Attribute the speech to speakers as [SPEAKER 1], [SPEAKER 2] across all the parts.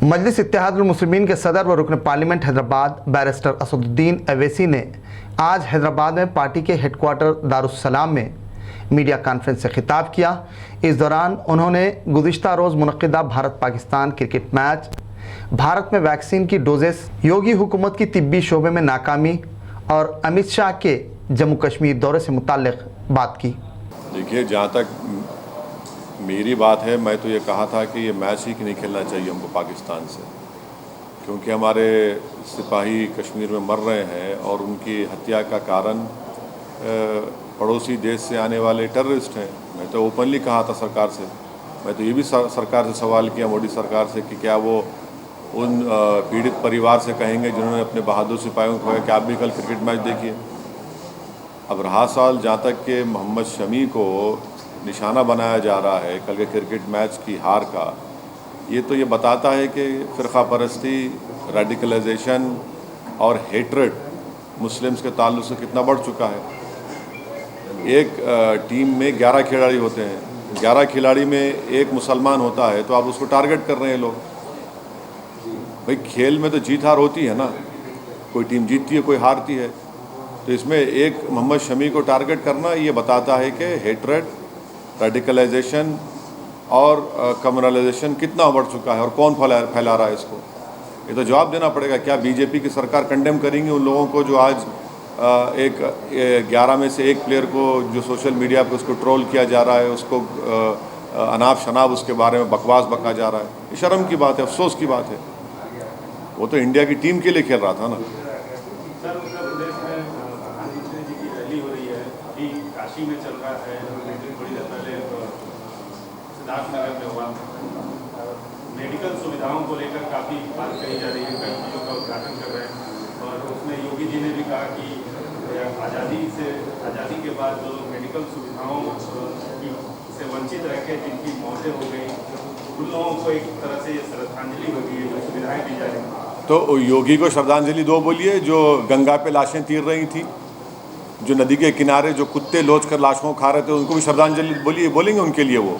[SPEAKER 1] मजलिस इत्तेहादुल मुस्लिमीन के सदर व रुकन पार्लियामेंट हैदराबाद बैरिस्टर असदुद्दीन अवैसी ने आज हैदराबाद में पार्टी के हेडक्वार्टर दारुस्सलाम में मीडिया कॉन्फ्रेंस से खिताब किया। इस दौरान उन्होंने गुज़िश्ता रोज़ मुनक़िदा भारत पाकिस्तान क्रिकेट मैच, भारत में वैक्सीन की डोजेस, योगी हुकूमत की तिब्बी शोबे में नाकामी और अमित शाह के जम्मू कश्मीर दौरे से मुताल्लिक़ बात की।
[SPEAKER 2] देखिए, जहाँ तक मेरी बात है, मैं तो ये कहा था कि ये मैच ही नहीं खेलना चाहिए हमको पाकिस्तान से, क्योंकि हमारे सिपाही कश्मीर में मर रहे हैं और उनकी हत्या का कारण पड़ोसी देश से आने वाले टेररिस्ट हैं। मैं तो ओपनली कहा था सरकार से, मैं तो ये भी सरकार से सवाल किया, मोदी सरकार से, कि क्या वो उन पीड़ित परिवार से कहेंगे जिन्होंने अपने बहादुर सिपाहियों को कहा कि आप भी कल क्रिकेट मैच देखिए। अब रहा सवाल जहाँ तक कि मोहम्मद शमी को निशाना बनाया जा रहा है कल के क्रिकेट मैच की हार का, ये तो ये बताता है कि फ़िरक़ा परस्ती, रेडिकलाइजेशन और हेट्रेड मुस्लिम्स के ताल्लुक़ से कितना बढ़ चुका है। एक टीम में 11 खिलाड़ी होते हैं, 11 खिलाड़ी में एक मुसलमान होता है, तो आप उसको टारगेट कर रहे हैं लोग। भाई, खेल में तो जीत हार होती है ना, कोई टीम जीतती है, कोई हारती है। तो इसमें एक मोहम्मद शमी को टारगेट करना ये बताता है कि हेट्रेड, रेडिकलाइजेशन और कम्युनलाइजेशन कितना बढ़ चुका है और कौन फैला रहा है इसको। ये तो जवाब देना पड़ेगा। क्या बीजेपी की सरकार कंडेम करेंगी उन लोगों को जो आज एक 11 में से एक प्लेयर को जो सोशल मीडिया पर उसको ट्रोल किया जा रहा है, उसको अनाप शनाप उसके बारे में बकवास बका जा रहा है। ये शर्म की बात है, अफसोस की बात है। वो तो इंडिया की टीम के लिए खेल रहा था ना।
[SPEAKER 3] सर, उत्तर प्रदेश में प्रधानमंत्री जी की रैली हो रही है, अभी काशी में चल रहा है, थोड़ी देर पहले सिद्धार्थनगर में हुआ। मेडिकल सुविधाओं को लेकर काफ़ी बात कही जा रही है, कई चीज़ों का उद्घाटन कर रहे हैं और उसमें योगी जी ने भी कहा कि आज़ादी के बाद जो मेडिकल सुविधाओं से वंचित रह के जिनकी मौतें हो गई, उन लोगों को एक तरह से ये श्रद्धांजलि होगी, जो सुविधाएँ दी जा रही हैं।
[SPEAKER 2] तो योगी को श्रद्धांजलि दो बोलिए, जो गंगा पे लाशें तीर रही थी, जो नदी के किनारे जो कुत्ते लोच कर लाशों को खा रहे थे, उनको भी श्रद्धांजलि बोलेंगे उनके लिए। वो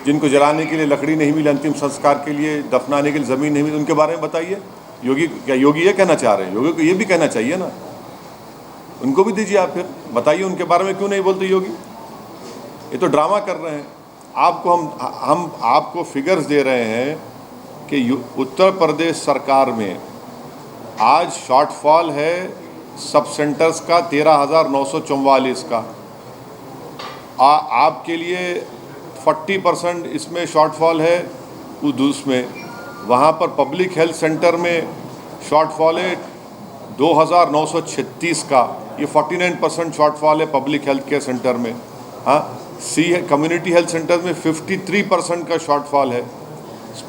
[SPEAKER 2] जिनको जलाने के लिए लकड़ी नहीं मिली, अंतिम संस्कार के लिए, दफनाने के लिए ज़मीन नहीं मिली, उनके बारे में बताइए। योगी ये कहना चाह रहे हैं? योगी को ये भी कहना चाहिए ना, उनको भी दीजिए आप, फिर बताइए उनके बारे में क्यों नहीं बोलते योगी। ये तो ड्रामा कर रहे हैं। आपको हम आपको फिगर्स दे रहे हैं कि उत्तर प्रदेश सरकार में आज शॉर्टफॉल है सब सेंटर्स का 13,944 का। आपके लिए 40% इसमें शॉर्टफॉल है। उसमें वहाँ पर पब्लिक हेल्थ सेंटर में शॉर्टफॉल है 2,936 का। ये 49% शॉर्टफॉल है पब्लिक हेल्थ केयर सेंटर में। हाँ, कम्युनिटी हेल्थ सेंटर में 53% का शॉर्टफॉल है।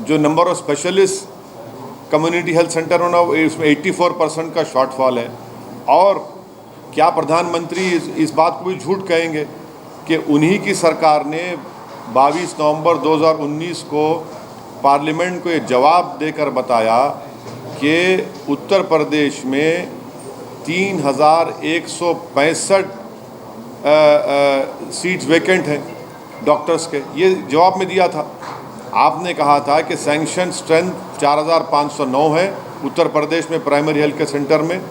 [SPEAKER 2] जो number of specialist community health centre होना, इसमें 84% का शॉर्टफॉल है। और क्या प्रधानमंत्री इस बात को भी झूठ कहेंगे कि उन्हीं की सरकार ने 22 नवंबर 2019 को पार्लियामेंट को ये जवाब देकर बताया कि उत्तर प्रदेश में 3,165 सीट्स वैकेंट हैं डॉक्टर्स के। ये जवाब में दिया था। आपने कहा था कि सैंक्शन स्ट्रेंथ 4,509 है उत्तर प्रदेश में प्राइमरी हेल्थ केयर सेंटर में,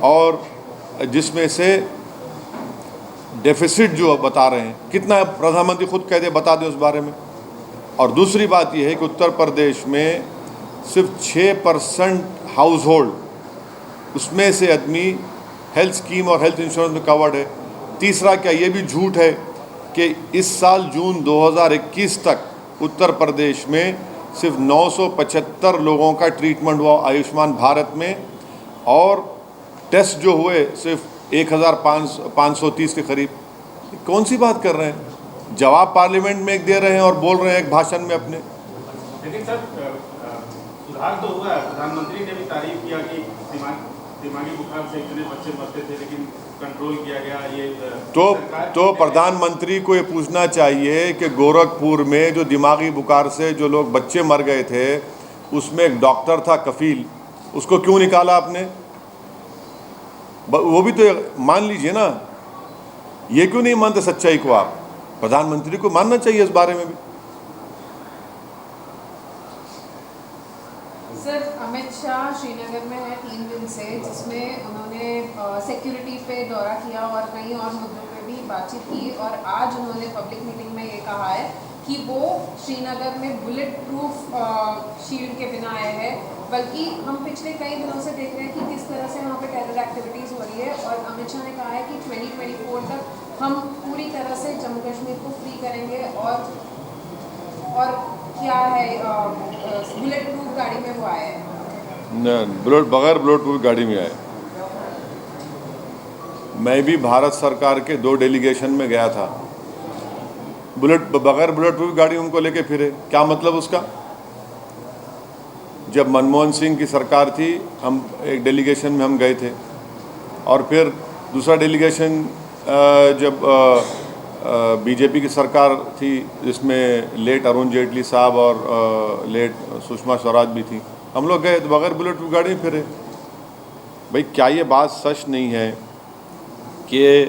[SPEAKER 2] और जिसमें से डेफिसिट जो बता रहे हैं कितना है, प्रधानमंत्री खुद कह दे, बता दें उस बारे में। और दूसरी बात यह है कि उत्तर प्रदेश में सिर्फ 6% हाउस होल्ड, उसमें से आदमी हेल्थ स्कीम और हेल्थ इंश्योरेंस में कवर्ड है। तीसरा, क्या ये भी झूठ है कि इस साल जून 2021 तक उत्तर प्रदेश में सिर्फ 975 लोगों का ट्रीटमेंट हुआ आयुष्मान भारत में, और टेस्ट जो हुए सिर्फ 1,530 के करीब। कौन सी बात कर रहे हैं? जवाब पार्लियामेंट में एक दे रहे हैं और बोल रहे हैं एक भाषण में अपने।
[SPEAKER 3] लेकिन सर, सुधार तो हुआ है। प्रधानमंत्री ने भी तारीफ किया कि दिमागी बुखार से इतने बच्चे मरते थे, लेकिन कंट्रोल किया गया। ये
[SPEAKER 2] तो प्रधानमंत्री को ये पूछना चाहिए कि गोरखपुर में जो दिमागी बुखार से जो लोग बच्चे मर गए थे, उसमें एक डॉक्टर था कफील, उसको क्यों निकाला आपने? वो भी तो मान लीजिए ना। ये क्यों नहीं मानते सच्चाई को? आप प्रधानमंत्री को मानना चाहिए इस बारे में भी।
[SPEAKER 4] सर, अमित शाह श्रीनगर में है 3 दिन से, जिसमें उन्होंने सिक्योरिटी पे दौरा किया और कई और मुद्दों पे भी बातचीत की। और आज उन्होंने पब्लिक मीटिंग में ये कहा है कि वो श्रीनगर में बुलेट प्रूफ शील्ड के बिना आए हैं, बल्कि हम पिछले कई दिनों से देख रहे हैं कि किस तरह से वहाँ पे टेरर एक्टिविटीज़ हो रही है। और अमित शाह ने कहा है कि 2024 तक हम पूरी तरह से जम्मू कश्मीर को फ्री करेंगे। और क्या है, बुलेट प्रूफ गाड़ी में वो आए हैं।
[SPEAKER 2] बगैर बुलेट प्रूफ गाड़ी में आए। मैं भी भारत सरकार के 2 डेलीगेशन में गया था, बगैर बुलेट प्रूफ गाड़ी उनको लेके फिरे। क्या मतलब उसका? जब मनमोहन सिंह की सरकार थी, हम एक डेलीगेशन में हम गए थे, और फिर दूसरा डेलीगेशन जब बीजेपी की सरकार थी, जिसमें लेट अरुण जेटली साहब और लेट सुषमा स्वराज भी थी, हम लोग गए तो बगैर बुलेट प्रूफ गाड़ी में फिरे। भाई, क्या ये बात सच नहीं है कि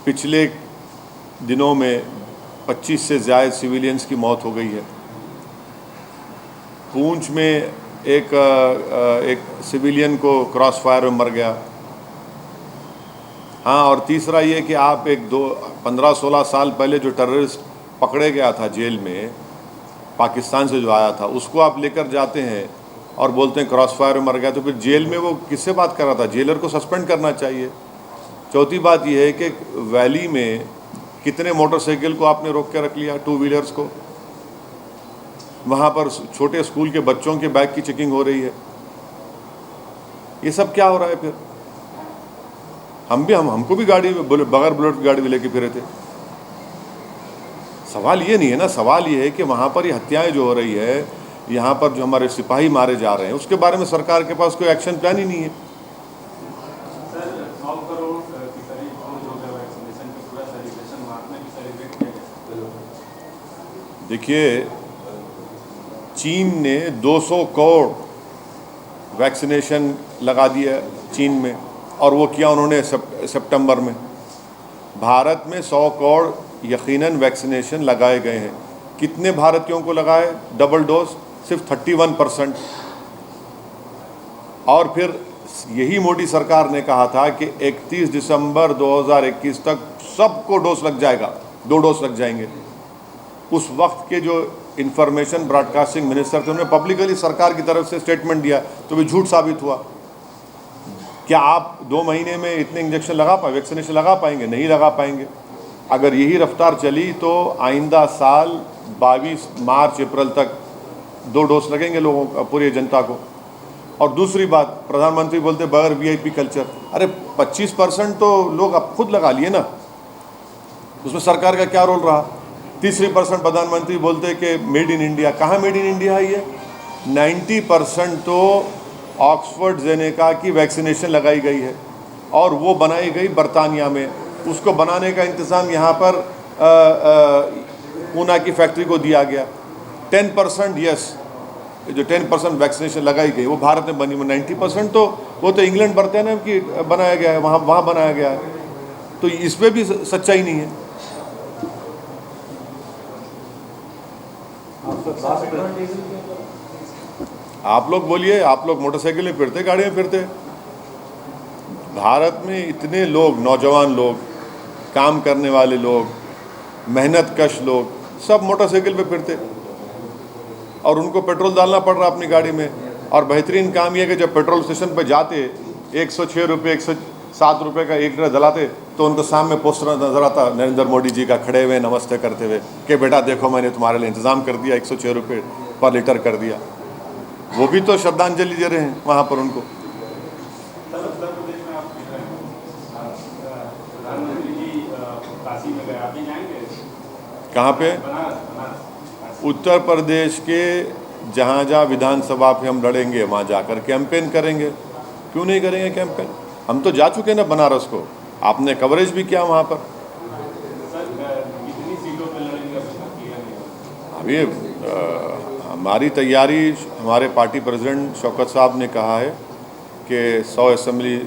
[SPEAKER 2] पिछले दिनों में 25 से ज़्यादा सिविलियंस की मौत हो गई है? पूंछ में एक सिविलियन को क्रॉस फायर में मर गया। हाँ, और तीसरा ये कि आप 15-16 साल पहले जो टेररिस्ट पकड़े गया था जेल में, पाकिस्तान से जो आया था, उसको आप लेकर जाते हैं और बोलते हैं क्रॉस फायर में मर गया। तो फिर जेल में वो किससे बात कर रहा था? जेलर को सस्पेंड करना चाहिए। चौथी बात यह है कि वैली में कितने मोटरसाइकिल को आपने रोक के रख लिया, 2 व्हीलर्स को। वहाँ पर छोटे स्कूल के बच्चों के बैग की चेकिंग हो रही है। ये सब क्या हो रहा है? फिर हमको भी गाड़ी बगैर बुलेट गाड़ी में लेके फिरे थे। सवाल ये नहीं है ना, सवाल ये है कि वहाँ पर ये हत्याएं जो हो रही है, यहाँ पर जो हमारे सिपाही मारे जा रहे हैं, उसके बारे में सरकार के पास कोई एक्शन प्लान ही नहीं है।
[SPEAKER 3] सर, 9 करोड़ की करीब डोज हो गया वैक्सीनेशन का, पूरा सेलिब्रेशन वहाँ में भी सेलिब्रेट किया गया।
[SPEAKER 2] देखिए, चीन ने 200 करोड़ वैक्सीनेशन लगा दिया चीन में, और वो किया उन्होंने सितंबर में। भारत में 100 करोड़ यकीनन वैक्सीनेशन लगाए गए हैं। कितने भारतीयों को लगाए डबल डोज? सिर्फ 31%। और फिर यही मोदी सरकार ने कहा था कि 31 दिसंबर 2021 तक सबको डोज लग जाएगा, 2 डोज लग जाएंगे। उस वक्त के जो इंफॉर्मेशन ब्रॉडकास्टिंग मिनिस्टर थे, उन्होंने पब्लिकली सरकार की तरफ से स्टेटमेंट दिया, तो भी झूठ साबित हुआ। क्या आप 2 महीने में इतने इंजेक्शन वैक्सीनेशन लगा पाएंगे? नहीं लगा पाएंगे। अगर यही रफ्तार चली तो आइंदा साल 22 मार्च अप्रैल तक 2 डोज लगेंगे लोगों को, पूरी जनता को। और दूसरी बात, प्रधानमंत्री बोलते बगैर वीआईपी कल्चर। अरे 25% तो लोग अब खुद लगा लिए ना, उसमें सरकार का क्या रोल रहा? 30% प्रधानमंत्री बोलते कि मेड इन इंडिया। कहाँ मेड इन इंडिया है ये? 90% तो ऑक्सफोर्ड जेनेका की वैक्सीनेशन लगाई गई है, और वो बनाई गई बरतानिया में। उसको बनाने का इंतज़ाम यहाँ पर पूना की फैक्ट्री को दिया गया। 10% यस, जो 10% वैक्सीनेशन लगाई गई वो भारत में बनी। 90% तो वो तो इंग्लैंड बरतानिया की बनाया गया है, वहाँ बनाया गया है। तो इस पर भी सच्चाई नहीं है। आप लोग बोलिए, आप लोग मोटरसाइकिल में फिरते, गाड़ी में फिरते? भारत में इतने लोग, नौजवान लोग, काम करने वाले लोग, मेहनत कश लोग, सब मोटरसाइकिल पे फिरते, और उनको पेट्रोल डालना पड़ रहा अपनी गाड़ी में। और बेहतरीन काम यह कि जब पेट्रोल स्टेशन पर जाते 106 रुपये 107 रुपये का 1 लीटर डलाते, तो उनको सामने पोस्टर नजर आता नरेंद्र मोदी जी का, खड़े हुए नमस्ते करते हुए कि बेटा देखो मैंने तुम्हारे लिए इंतज़ाम कर दिया, 106 रुपये पर लीटर कर दिया। वो भी तो श्रद्धांजलि दे रहे हैं वहाँ पर उनको।
[SPEAKER 3] सर, उत्तर प्रदेश में आप कह रहे हैं प्रधानमंत्री जी काशी में गए, आप भी जाएंगे?
[SPEAKER 2] कहाँ पे?
[SPEAKER 3] बनारस।
[SPEAKER 2] उत्तर प्रदेश के जहाँ जहाँ विधानसभा पे हम लड़ेंगे वहाँ जाकर कैंपेन करेंगे। क्यों नहीं करेंगे कैंपेन? हम तो जा चुके ना बनारस को, आपने कवरेज भी किया वहाँ पर।
[SPEAKER 3] सर, कितनी सीटों पे लड़ेंगे
[SPEAKER 2] अभी हमारी तैयारी, हमारे पार्टी प्रेसिडेंट शौकत साहब ने कहा है कि 100 असेंबली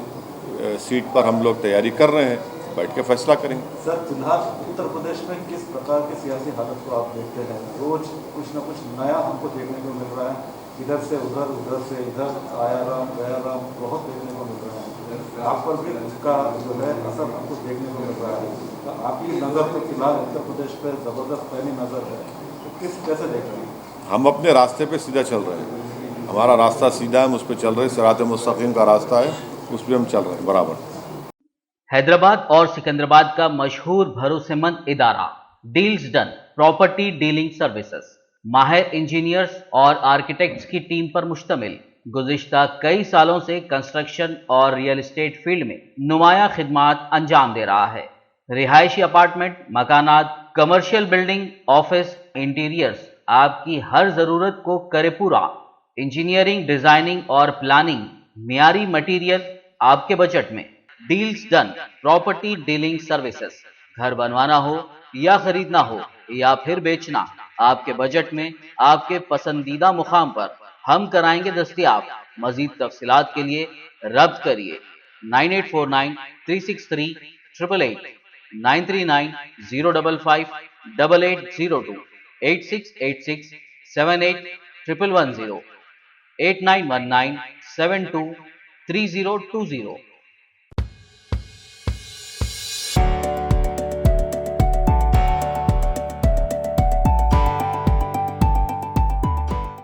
[SPEAKER 2] सीट पर हम लोग तैयारी कर रहे हैं, बैठ के फैसला करेंगे।
[SPEAKER 5] सर, फिलहाल उत्तर प्रदेश में किस प्रकार की सियासी हालत को आप देखते हैं? रोज कुछ न कुछ नया हमको देखने को मिल रहा है। इधर से उधर से इधर आयाराम गयाराम बहुत देखने को मिल रहा है। आप पर भी उसका जो है असर आपको देखने को मिल रहा है। तो आपकी नज़र तो फिलहाल उत्तर प्रदेश पे ज़बरदस्त पैनी नज़र है, तो कैसे देख रहे हैं?
[SPEAKER 2] हम अपने रास्ते पे सीधा चल रहे हैं, हमारा रास्ता सीधा है, हम उस पर चल रहे हैं। सिरात मुस्तकीम का रास्ता है, उस पर हम चल रहे हैं बराबर।
[SPEAKER 6] हैदराबाद और सिकंदराबाद का मशहूर भरोसेमंद इदारा deals done property dealing services माहिर इंजीनियर्स और आर्किटेक्ट्स की टीम पर मुश्तमिल गुज़िश्ता कई सालों से कंस्ट्रक्शन और रियल एस्टेट फील्ड में नुमाया खिदमात अंजाम दे रहा है। रिहायशी अपार्टमेंट, मकानात, कमर्शियल बिल्डिंग, ऑफिस, इंटीरियर्स आपकी हर जरूरत को करे पूरा। इंजीनियरिंग, डिजाइनिंग और प्लानिंग, मियारी मटेरियल आपके बजट में। Deals done property dealing services. घर बनवाना हो या खरीदना हो या फिर बेचना, आपके बजट में आपके पसंदीदा मुकाम पर हम कराएंगे दस्तयाब। मजीद तफसीलात के लिए रब्त करिए 9849 363 888 939 055 8802 8686 78 110 8919 72 3020।